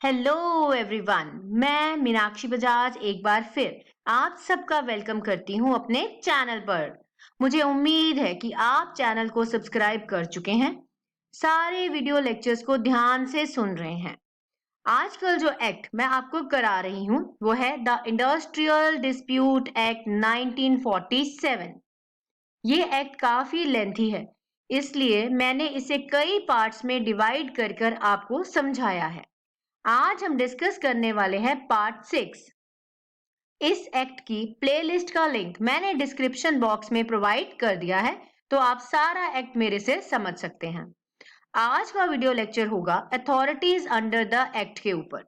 Hello everyone, मैं मीनाक्षी बजाज एक बार फिर आप सबका वेलकम करती हूँ अपने चैनल पर। मुझे उम्मीद है कि आप चैनल को सब्सक्राइब कर चुके हैं, सारे वीडियो लेक्चर्स को ध्यान से सुन रहे हैं। आजकल जो एक्ट मैं आपको करा रही हूँ वो है द इंडस्ट्रियल डिस्प्यूट एक्ट 1947। ये एक्ट काफी लेंथी है, इसलिए मैंने इसे कई पार्ट्स में डिवाइड कर आपको समझाया है। आज हम डिस्कस करने वाले हैं पार्ट 6। इस एक्ट की प्लेलिस्ट का लिंक मैंने डिस्क्रिप्शन बॉक्स में प्रोवाइड कर दिया है, तो आप सारा एक्ट मेरे से समझ सकते हैं। आज का वीडियो लेक्चर होगा अथॉरिटीज अंडर द एक्ट के ऊपर,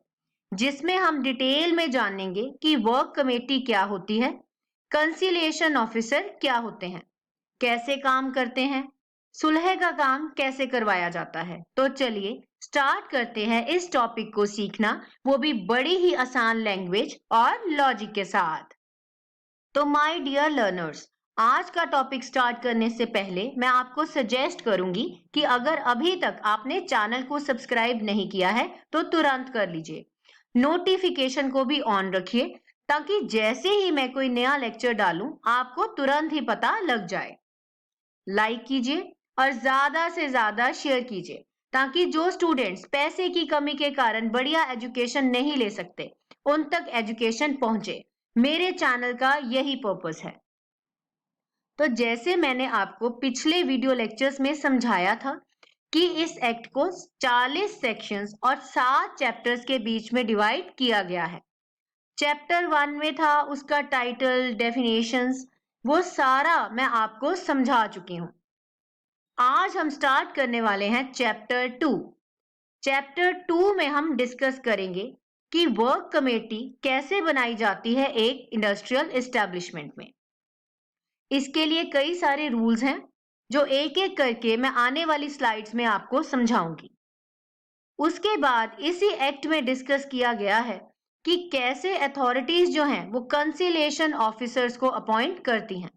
जिसमें हम डिटेल में जानेंगे कि वर्क कमेटी क्या होती है, कंसिलिएशन ऑफिसर क्या होते हैं, कैसे काम करते हैं, सुलह का काम कैसे करवाया जाता है। तो चलिए स्टार्ट करते हैं इस टॉपिक को सीखना, वो भी बड़ी ही आसान लैंग्वेज और लॉजिक के साथ। तो माय डियर लर्नर्स, आज का टॉपिक स्टार्ट करने से पहले मैं आपको सजेस्ट करूंगी कि अगर अभी तक आपने चैनल को सब्सक्राइब नहीं किया है तो तुरंत कर लीजिए। नोटिफिकेशन को भी ऑन रखिए ताकि जैसे ही मैं कोई नया लेक्चर डालूं आपको तुरंत ही पता लग जाए। लाइक कीजिए और ज्यादा से ज्यादा शेयर कीजिए ताकि जो स्टूडेंट्स पैसे की कमी के कारण बढ़िया एजुकेशन नहीं ले सकते उन तक एजुकेशन पहुंचे। मेरे चैनल का यही पर्पस है। तो जैसे मैंने आपको पिछले वीडियो लेक्चर्स में समझाया था कि इस एक्ट को 40 सेक्शंस और 7 चैप्टर्स के बीच में डिवाइड किया गया है। चैप्टर 1 में था उसका टाइटल, डेफिनेशंस, वो सारा मैं आपको समझा चुकी हूँ। आज हम स्टार्ट करने वाले हैं चैप्टर 2। चैप्टर 2 में हम डिस्कस करेंगे कि वर्क कमेटी कैसे बनाई जाती है एक इंडस्ट्रियल एस्टेब्लिशमेंट में। इसके लिए कई सारे रूल्स हैं जो एक एक करके मैं आने वाली स्लाइड्स में आपको समझाऊंगी। उसके बाद इसी एक्ट में डिस्कस किया गया है कि कैसे अथॉरिटीज जो हैं वो कंसिलिएशन ऑफिसर्स को अपॉइंट करती हैं,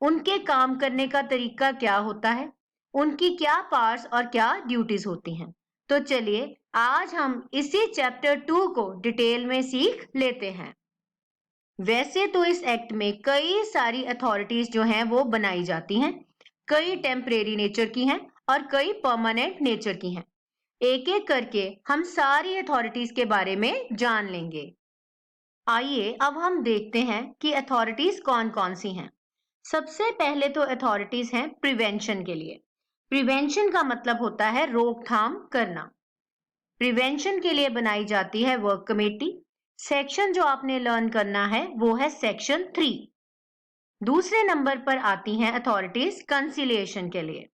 उनके काम करने का तरीका क्या होता है, उनकी क्या पावर्स और क्या ड्यूटीज होती हैं। तो चलिए आज हम इसी चैप्टर 2 को डिटेल में सीख लेते हैं। वैसे तो इस एक्ट में कई सारी अथॉरिटीज जो हैं वो बनाई जाती हैं, कई टेम्परेरी नेचर की हैं और कई परमानेंट नेचर की हैं। एक एक करके हम सारी अथॉरिटीज के बारे में जान लेंगे। आइए अब हम देखते हैं कि अथॉरिटीज कौन कौन सी हैं। सबसे पहले तो अथॉरिटीज हैं प्रिवेंशन के लिए। प्रिवेंशन का मतलब होता है रोकथाम करना। प्रिवेंशन के लिए बनाई जाती है वर्क कमेटी। सेक्शन जो आपने लर्न करना है वो है सेक्शन 3। दूसरे नंबर पर आती हैं अथॉरिटीज कंसिलिएशन के लिए।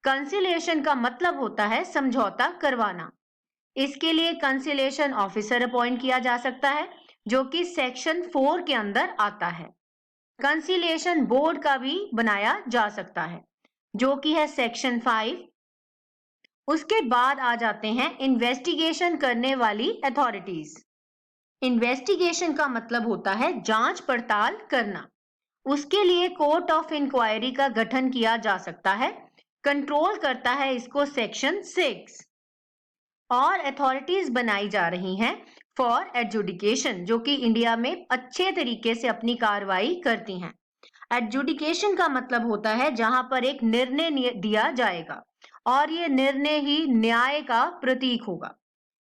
कंसिलिएशन का मतलब होता है समझौता करवाना। इसके लिए कंसिलिएशन ऑफिसर अपॉइंट किया जा सकता है जो कि सेक्शन 4 के अंदर आता है। कंसिलिएशन बोर्ड का भी बनाया जा सकता है जो कि है सेक्शन 5। उसके बाद आ जाते हैं इन्वेस्टिगेशन करने वाली अथॉरिटीज। इन्वेस्टिगेशन का मतलब होता है जांच पड़ताल करना। उसके लिए कोर्ट ऑफ इंक्वायरी का गठन किया जा सकता है। कंट्रोल करता है इसको सेक्शन 6। और अथॉरिटीज बनाई जा रही हैं फॉर एडजुडिकेशन, जो कि इंडिया में अच्छे तरीके से अपनी कार्रवाई करती हैं। एडजुडिकेशन का मतलब होता है जहां पर एक निर्णय दिया जाएगा और ये निर्णय ही न्याय का प्रतीक होगा।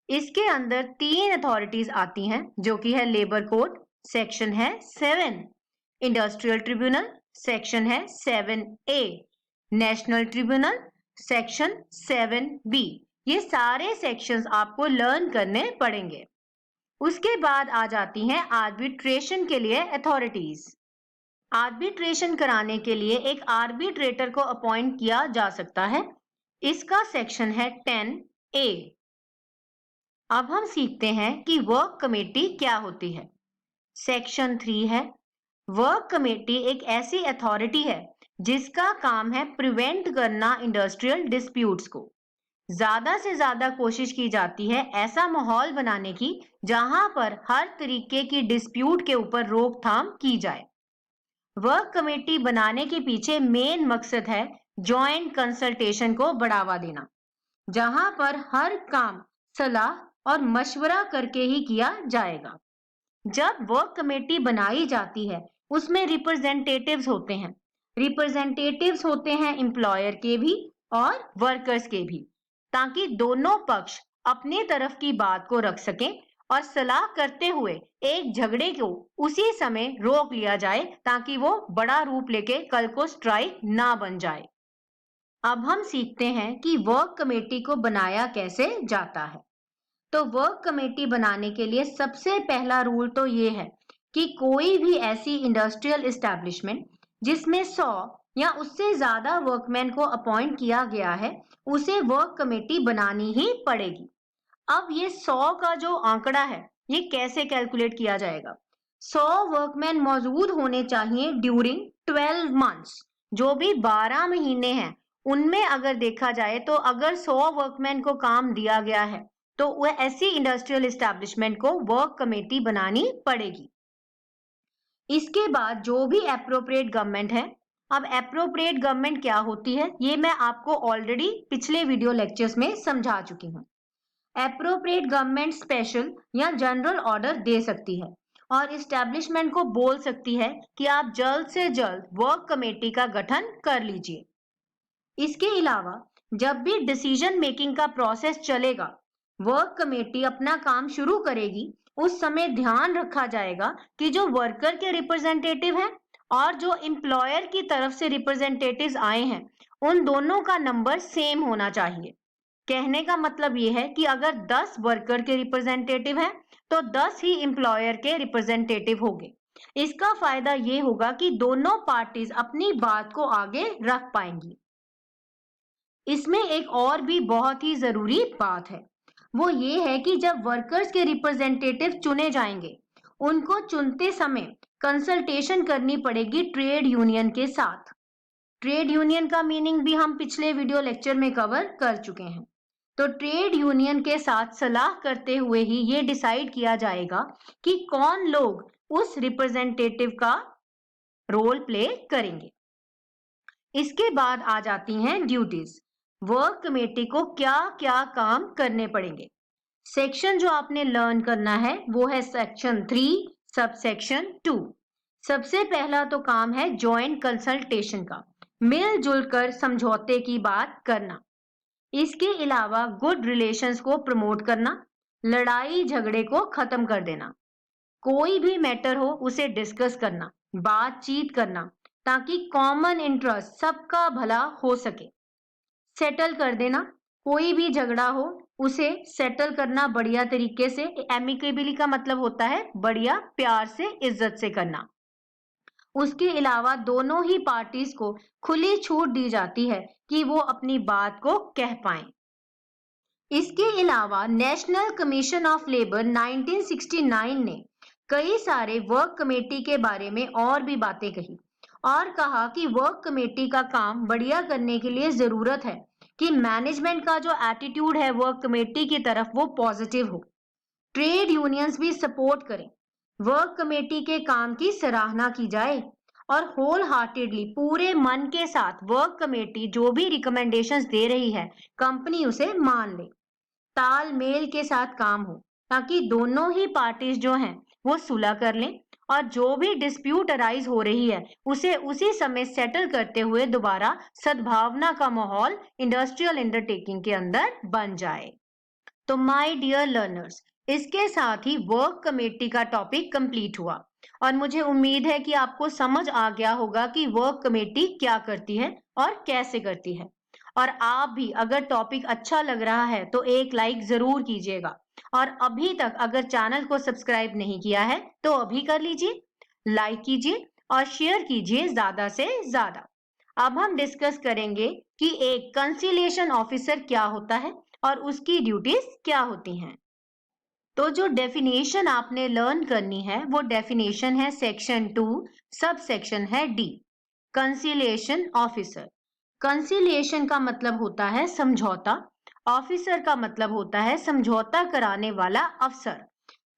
इसके अंदर 3 अथॉरिटीज आती हैं जो कि है लेबर कोर्ट, सेक्शन है 7, इंडस्ट्रियल ट्रिब्यूनल, सेक्शन है 7A, national tribunal, section 7B। ये सारे सेक्शंस आपको लर्न करने पड़ेंगे। उसके बाद आ जाती हैं आर्बिट्रेशन के लिए अथॉरिटीज। आर्बिट्रेशन कराने के लिए एक आर्बिट्रेटर को अपॉइंट किया जा सकता है। इसका सेक्शन है 10A। अब हम सीखते हैं कि वर्क कमेटी क्या होती है। सेक्शन 3 है, वर्क कमेटी एक ऐसी अथॉरिटी है जिसका काम है प्रिवेंट करना इंडस्ट्रियल डिस्प्यूट्स को। ज्यादा से ज्यादा कोशिश की जाती है ऐसा माहौल बनाने की जहां पर हर तरीके की डिस्प्यूट के ऊपर रोकथाम की जाए। वर्क कमेटी बनाने के पीछे मेन मकसद है जॉइंट कंसल्टेशन को बढ़ावा देना, जहां पर हर काम सलाह और मशवरा करके ही किया जाएगा। जब वर्क कमेटी बनाई जाती है, उसमें रिप्रेजेंटेटिव्स होते हैं। रिप्रेजेंटेटिव्स होते हैं एम्प्लॉयर के भी और वर्कर्स के भी, ताकि दोनों पक्ष अपनी तरफ की बात को रख सकें और सलाह करते हुए एक झगड़े को उसी समय रोक लिया जाए, ताकि वो बड़ा रूप लेके कल को स्ट्राइक ना बन जाए। अब हम सीखते हैं कि वर्क कमेटी को बनाया कैसे जाता है। तो वर्क कमेटी बनाने के लिए सबसे पहला रूल तो ये है कि कोई भी ऐसी इंडस्ट्रियल एस्टैब्लिशमेंट जिसमें 100 या उससे ज्यादा वर्कमैन को अपॉइंट किया गया है, उसे वर्क कमेटी बनानी ही पड़ेगी। अब ये 100 का जो आंकड़ा है, ये कैसे कैलकुलेट किया जाएगा? 100 वर्कमैन मौजूद होने चाहिए ड्यूरिंग 12 मंथ्स। जो भी 12 महीने हैं, उनमें अगर देखा जाए तो अगर 100 वर्कमैन को काम दिया गया है, तो वह ऐसी इंडस्ट्रियल एस्टैब्लिशमेंट को वर्क कमेटी बनानी पड़ेगी। इसके बाद जो भी एप्रोप्रिएट गवर्नमेंट है, अब एप्रोप्रिएट गवर्नमेंट क्या होती है, ये मैं आपको ऑलरेडी पिछले वीडियो लेक्चर्स में समझा चुकी हूँ। एप्रोप्रिएट गवर्नमेंट स्पेशल या जनरल ऑर्डर दे सकती है और एस्टैब्लिशमेंट को बोल सकती है कि आप जल्द से जल्द वर्क कमेटी का गठन कर लीजिए। इसके अलावा जब भी डिसीजन मेकिंग का प्रोसेस चलेगा, वर्क कमेटी अपना काम शुरू करेगी, उस समय ध्यान रखा जाएगा कि जो वर्कर के रिप्रेजेंटेटिव हैं और जो एम्प्लॉयर की तरफ से रिप्रेजेंटेटिव्स आए हैं, उन दोनों का नंबर सेम होना चाहिए। कहने का मतलब ये है कि अगर 10 वर्कर के रिप्रेजेंटेटिव हैं, तो 10 ही एम्प्लॉयर के रिप्रेजेंटेटिव होंगे। इसका फायदा ये होगा कि दोनों पार्टीज अपनी बात को आगे रख पाएंगी। इसमें एक और भी बहुत ही जरूरी बात है, वो ये है कि जब वर्कर्स के रिप्रेजेंटेटिव चुने जाएंगे, उनको चुनते समय कंसल्टेशन करनी पड़ेगी ट्रेड यूनियन के साथ। ट्रेड यूनियन का मीनिंग भी हम पिछले वीडियो लेक्चर में कवर कर चुके हैं। तो ट्रेड यूनियन के साथ सलाह करते हुए ही ये डिसाइड किया जाएगा कि कौन लोग उस रिप्रेजेंटेटिव का रोल प्ले करेंगे। इसके बाद आ जाती हैं ड्यूटीज। वर्क कमेटी को क्या क्या काम करने पड़ेंगे। सेक्शन जो आपने लर्न करना है वो है सेक्शन 3 सब सेक्शन 2। सबसे पहला तो काम है जॉइंट कंसल्टेशन का, मिलजुल कर समझौते की बात करना। इसके अलावा गुड रिलेशंस को प्रमोट करना, लड़ाई झगड़े को खत्म कर देना, कोई भी मैटर हो उसे डिस्कस करना, बातचीत करना, ताकि कॉमन इंटरेस्ट सबका भला हो सके। सेटल कर देना, कोई भी झगड़ा हो उसे सेटल करना बढ़िया तरीके से। एमिकेबली का मतलब होता है बढ़िया, प्यार से, इज्जत से करना। उसके अलावा दोनों ही पार्टीज को खुली छूट दी जाती है कि वो अपनी बात को कह पाएं। इसके अलावा नेशनल कमीशन ऑफ लेबर 1969 ने कई सारे वर्क कमेटी के बारे में और भी बातें कही और कहा कि वर्क कमेटी का काम बढ़िया करने के लिए जरूरत है कि मैनेजमेंट का जो एटीट्यूड है वर्क कमेटी की तरफ वो पॉजिटिव हो, ट्रेड यूनियंस भी सपोर्ट करें, वर्क कमेटी के काम की सराहना की जाए और होल हार्टेडली पूरे मन के साथ वर्क कमेटी जो भी रिकमेंडेशंस दे रही है, कंपनी उसे मान ले। तालमेल के साथ काम हो ताकि दोनों ही पार्टीज जो हैं वो सुलह कर लें और जो भी डिस्प्यूट अराइज हो रही है उसे उसी समय सेटल करते हुए दोबारा सद्भावना का माहौल इंडस्ट्रियल अंडरटेकिंग के अंदर बन जाए। तो माय डियर लर्नर्स, इसके साथ ही वर्क कमेटी का टॉपिक कंप्लीट हुआ और मुझे उम्मीद है कि आपको समझ आ गया होगा कि वर्क कमेटी क्या करती है और कैसे करती है। और आप भी अगर टॉपिक अच्छा लग रहा है तो एक लाइक जरूर कीजिएगा और अभी तक अगर चैनल को सब्सक्राइब नहीं किया है तो अभी कर लीजिए, लाइक कीजिए और शेयर कीजिए ज्यादा से ज्यादा। अब हम डिस्कस करेंगे कि एक कंसिलिएशन ऑफिसर क्या होता है और उसकी ड्यूटीज क्या होती हैं। तो जो डेफिनेशन आपने लर्न करनी है वो डेफिनेशन है सेक्शन 2 सब सेक्शन है डी, कंसिलिएशन ऑफिसर। कंसिलिएशन का मतलब होता है समझौता, ऑफिसर का मतलब होता है समझौता कराने वाला अफसर।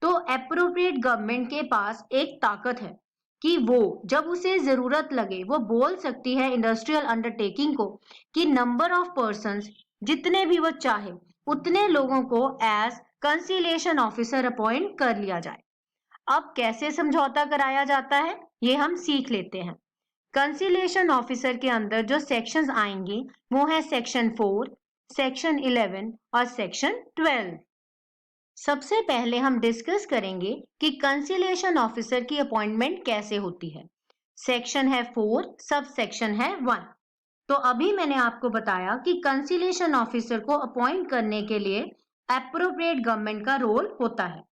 तो एप्रोप्रिएट गवर्नमेंट के पास एक ताकत है कि वो जब उसे जरूरत लगे वो बोल सकती है इंडस्ट्रियल अंडरटेकिंग को कि नंबर ऑफ पर्संस जितने भी वो चाहे उतने लोगों को एज कंसीलिएशन ऑफिसर अपॉइंट कर लिया जाए। अब कैसे समझौता कराया जाता है ये हम सीख लेते हैं। कंसीलिएशन ऑफिसर के अंदर जो सेक्शंस आएंगे वो है सेक्शन 4, सेक्शन 11 और सेक्शन 12। सबसे पहले हम डिस्कस करेंगे कि कंसीलिएशन ऑफिसर की अपॉइंटमेंट कैसे होती है। सेक्शन है 4, सब सेक्शन है 1। तो अभी मैंने आपको बताया कि कंसीलिएशन ऑफिसर को अपॉइंट करने के लिए एप्रोप्रिएट गवर्नमेंट का रोल होता है।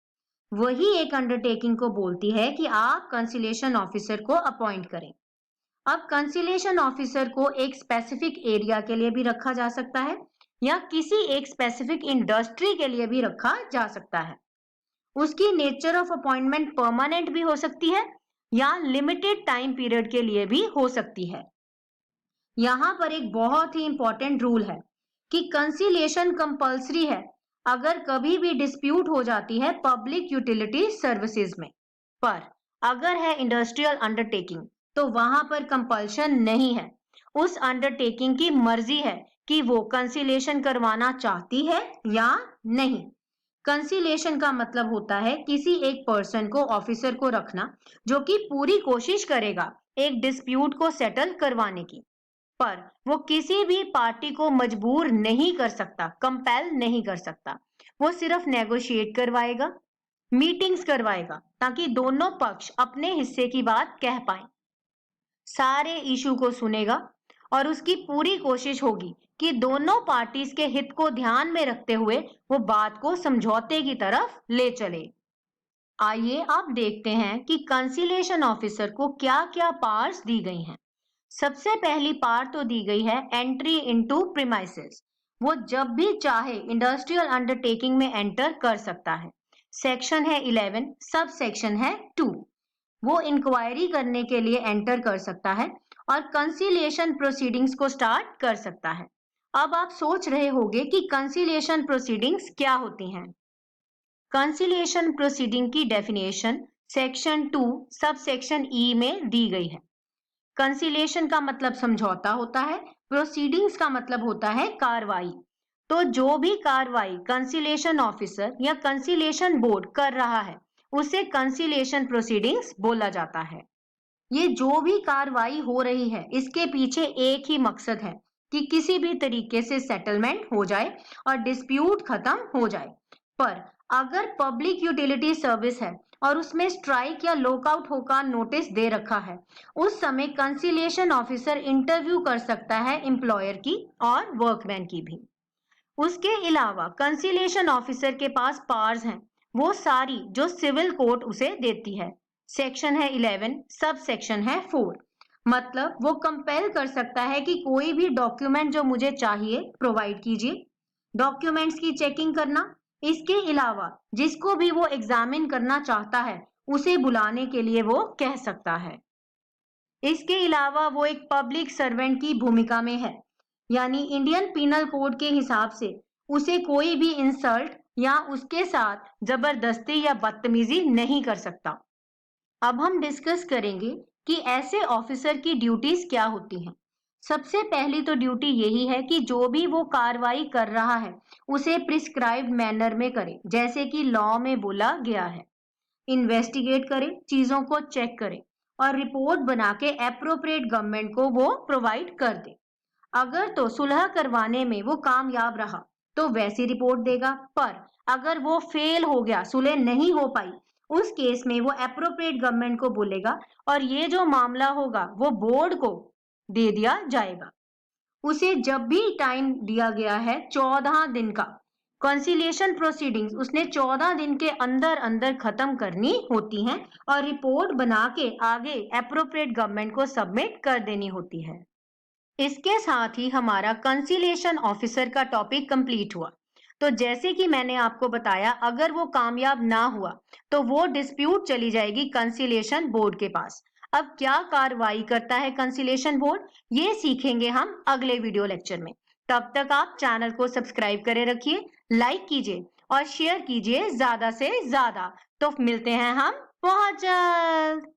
वही एक अंडरटेकिंग को बोलती है कि आप कंसीलिएशन ऑफिसर को अपॉइंट करें। अब कंसीलिएशन ऑफिसर को एक स्पेसिफिक एरिया के लिए भी रखा जा सकता है या किसी एक स्पेसिफिक इंडस्ट्री के लिए भी रखा जा सकता है। उसकी नेचर ऑफ अपॉइंटमेंट परमानेंट भी हो सकती है या लिमिटेड टाइम पीरियड के लिए भी हो सकती है। यहाँ पर एक बहुत ही इंपॉर्टेंट रूल है कि कंसीलिएशन कंपल्सरी है अगर कभी भी डिस्प्यूट हो जाती है पब्लिक यूटिलिटी सर्विसेज में। पर अगर है इंडस्ट्रियल अंडरटेकिंग तो वहां पर कंपल्शन नहीं है। उस अंडरटेकिंग की मर्जी है कि वो कंसीलिएशन करवाना चाहती है या नहीं। कंसीलिएशन का मतलब होता है किसी एक पर्सन को, ऑफिसर को रखना जो कि पूरी कोशिश करेगा एक डिस्प्यूट को सेटल करवाने की। पर वो किसी भी पार्टी को मजबूर नहीं कर सकता, कंपेल नहीं कर सकता। वो सिर्फ नेगोशिएट करवाएगा, मीटिंग्स करवाएगा ताकि दोनों पक्ष अपने हिस्से की बात कह पाए। सारे इशू को सुनेगा और उसकी पूरी कोशिश होगी कि दोनों पार्टीज के हित को ध्यान में रखते हुए वो बात को समझौते की तरफ ले चले। आइए अब देखते हैं कि कंसीलिएशन ऑफिसर को क्या-क्या पावर्स दी गई हैं। सबसे पहली पावर तो दी गई है एंट्री इनटू प्रीमाइसेस। वो जब भी चाहे इंडस्ट्रियल अंडरटेकिंग में एंटर कर सकता है। सेक्शन है 11, सब सेक्शन है 2। वो इंक्वायरी करने के लिए एंटर कर सकता है और कंसीलिएशन प्रोसीडिंग्स को स्टार्ट कर सकता है। अब आप सोच रहे होंगे कि कंसीलिएशन प्रोसीडिंग्स क्या होती हैं। कंसीलिएशन प्रोसीडिंग की definition section 2 sub section E में दी गई है। कंसीलिएशन का मतलब समझौता होता है, प्रोसीडिंग्स का मतलब होता है कार्रवाई। तो जो भी कार्रवाई कंसीलिएशन ऑफिसर या कंसीलिएशन बोर्ड कर रहा है उसे कंसीलिएशन प्रोसीडिंग्स बोला जाता है। ये जो भी कार्रवाई हो रही है इसके पीछे एक ही मकसद है कि किसी भी तरीके से सेटलमेंट हो जाए और डिस्प्यूट खत्म हो जाए। पर अगर पब्लिक यूटिलिटी सर्विस है और उसमें स्ट्राइक या लॉकआउट का नोटिस दे रखा है, उस समय कंसीलिएशन ऑफिसर इंटरव्यू कर सकता है एम्प्लॉयर की और वर्कमैन की भी। उसके अलावा कंसीलिएशन ऑफिसर के पास पावर्स हैं, वो सारी जो सिविल कोर्ट उसे देती है। सेक्शन है 11, सब सेक्शन है 4। मतलब वो कंपेल कर सकता है कि कोई भी डॉक्यूमेंट जो मुझे चाहिए प्रोवाइड कीजिए। डॉक्यूमेंट्स की चेकिंग करना, इसके अलावा जिसको भी वो एग्जामिन करना चाहता है उसे बुलाने के लिए वो कह सकता है। इसके अलावा वो एक पब्लिक सर्वेंट की भूमिका में है, यानी इंडियन पीनल कोड के हिसाब से उसे कोई भी इंसल्ट या उसके साथ जबरदस्ती या बदतमीजी नहीं कर सकता। अब हम डिस्कस करेंगे कि ऐसे ऑफिसर की ड्यूटीज क्या होती हैं। सबसे पहली तो ड्यूटी यही है कि जो भी वो कार्रवाई कर रहा है उसे प्रिस्क्राइब्ड मैनर में करे, जैसे कि लॉ में बोला गया है। इन्वेस्टिगेट करे, चीजों को चेक करे और रिपोर्ट बना के एप्रोप्रिएट गवर्नमेंट को वो प्रोवाइड कर दे। अगर तो सुलह करवाने में वो कामयाब रहा तो वैसी रिपोर्ट देगा, पर अगर वो फेल हो गया, सुलह नहीं हो पाई, उस केस में वो एप्रोप्रिएट गवर्नमेंट को बोलेगा और ये जो मामला होगा वो बोर्ड को दे दिया जाएगा। उसे जब भी टाइम दिया गया है 14 दिन का, कंसीलिएशन प्रोसीडिंग्स उसने 14 दिन के अंदर अंदर खत्म करनी होती हैं और रिपोर्ट बना के आगे एप्रोप्रिएट गवर्नमेंट को सबमिट कर देनी होती है। इसके साथ ही हमारा कंसीलिएशन ऑफिसर का टॉपिक कंप्लीट हुआ। तो जैसे कि मैंने आपको बताया, अगर वो कामयाब ना हुआ तो वो डिस्प्यूट चली जाएगी कंसीलिएशन बोर्ड के पास। अब क्या कार्रवाई करता है कंसीलिएशन बोर्ड, ये सीखेंगे हम अगले वीडियो लेक्चर में। तब तक आप चैनल को सब्सक्राइब करे रखिए, लाइक कीजिए और शेयर कीजिए ज्यादा से ज्यादा। तो मिलते हैं हम बहुत जल्द।